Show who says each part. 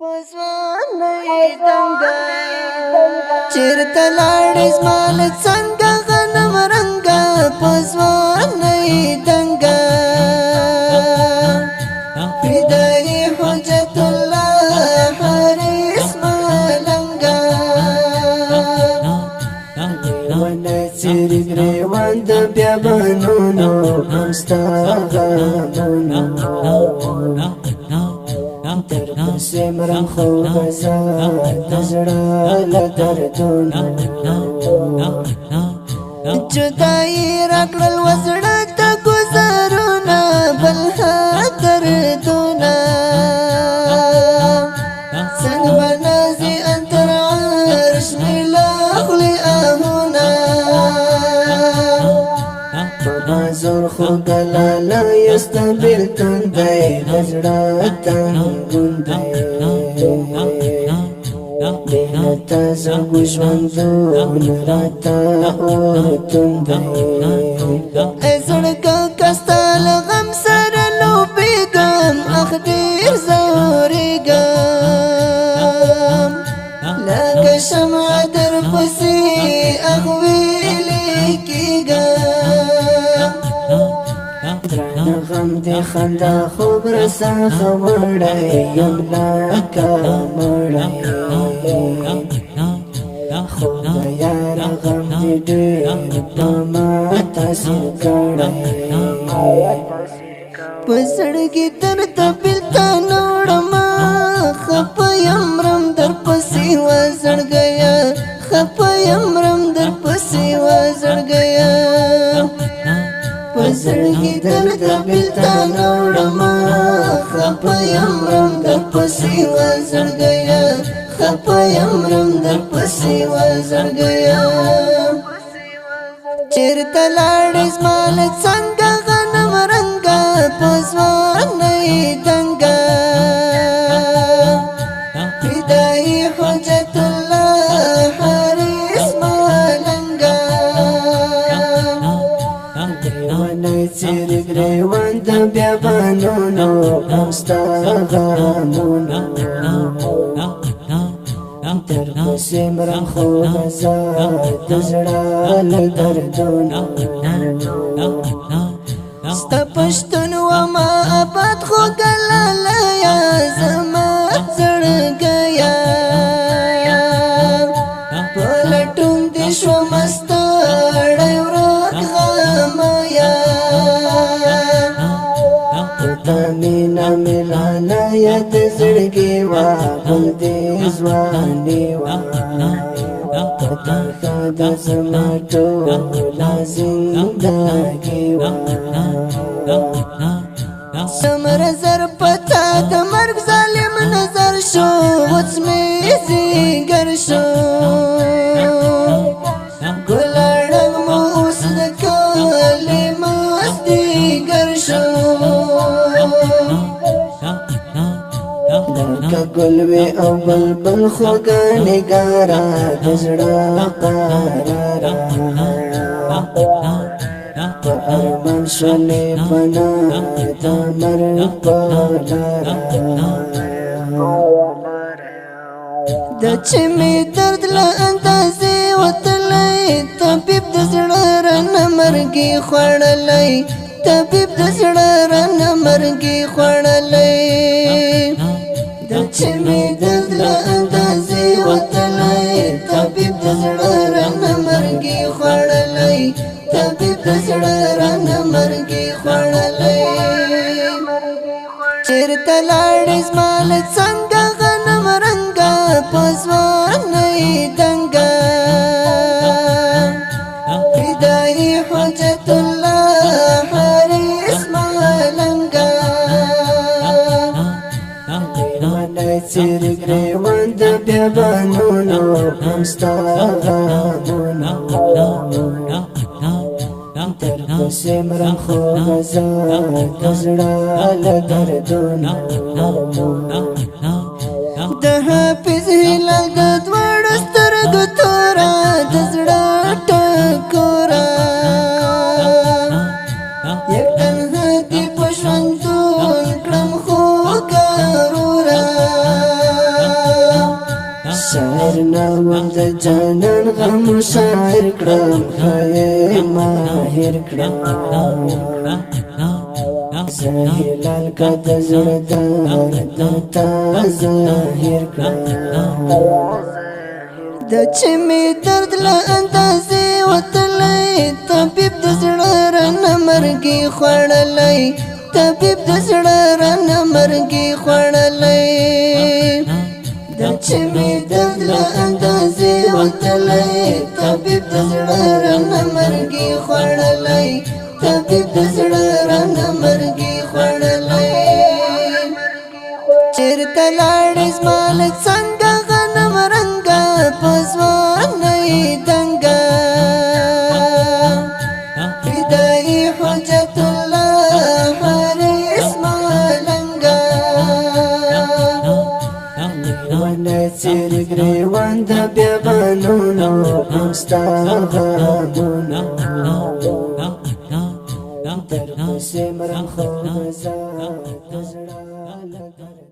Speaker 1: پزوانې دنګه چیرته لاړې زمال څنګه غنم رنګه پزوانې دنګه فدای حجت الله حارس ملنګه ونه چیر ګریوان د بیابانونو همستا غمونو در پسې مرم خو بزا د زړه له دردونو جدایي راکړل وزړه ته ګزارونه بل دردونه څنګه به نازي انتر عرش مې لاخلي آهونه زور خو گلالا یستا بیلتون دی بزڑا تنگون دی بیلتا زنگو جوندون راتا اوتون دی ای زڑکا کستا لغم سر لو بیگم اخ دیر زوریگم لکه شمع در پسی اخ ویلی کیگم درانه غم دی خندا خوب رسا خوڑای یم لاکا مڑای خوب یار غم دی دیر پاما تاثیر کڑای پسڑگی در تبیلتا نوڑما خپایم رم در پسی وزر گیا خپایم رم در پسی وزر گیا پسړګي درد بلتا نوړما خپایم رم در پسې وزر گیا خپایم رم در پسې وزر گیا چیرته لاړې زمال څنګه غنم رنګه پزوانې دنګه فدای حجت الله حارس ملنګه چیر گریوان د بیابانونو همستا غمونو در پسې مرم خو بزا د زړه له دردونو ستا پښتون وما آباد خو ګلالیه زما زړګیه په لټون دې شومه ستړی ورک غمه مینا ملانا یاد زړګي وا بل دې ځواني وا پتا د زما ټوله زندګي وا سمر زر پتا د مرګ ظالم نظر شو اوس مې زیګر شو ګلړم مو اوس د کلمه ستیګر شو لکه ګلوي او بلبل خوږه نګاره د زړه قراره په ارمان شولې پنا د مرګ په لاره د چې مې درد له اندازې وتلی طبیب د زړه رانه مرګي خوړلی طبیب د زړه رانه مرګي خوړلی د چې مې درد له اندازې وتلی طبیب د زړه رانه مرګي خوړلی طبیب د زړه رانه مرګي خوړلی چیرته لاړې زمال څنګه غنم رنګه پزوانې دنګه فدای حجت الله حارس ملنګه چیر گریوان د بیابانونو همستا غمونو در پسې مرم خو بزا د زړه له دردونو د حافظ هلال د دواړو سترګو توره د زړه ټکوره یک تنها دې په ژوندون کړم خو ګروره شاعر نامم د جانان غم شاعر کړم خای ماهر کړم زهلال کا د زړه درد تا ظاهر کړم د چې می درد له اندازې وتلی طبیب د زړه رانه مرګي خوړلی طبیب د زړه رانه مرګي خوړلی د چې می درد له اندازې وتلی طبیب د زړه رانه مرګي خوړلی طبیب د زړه رانه مرګي خوړلی چېرته لاړې زما له څنګه غنم رنګه په ځوانۍ دنګه فدایي حجت الله حارس مالنګه لیونی څېرې ګرېوان د بیابانونو کوم ستا غمونو درپسې مرم خو مزه د زړه له درده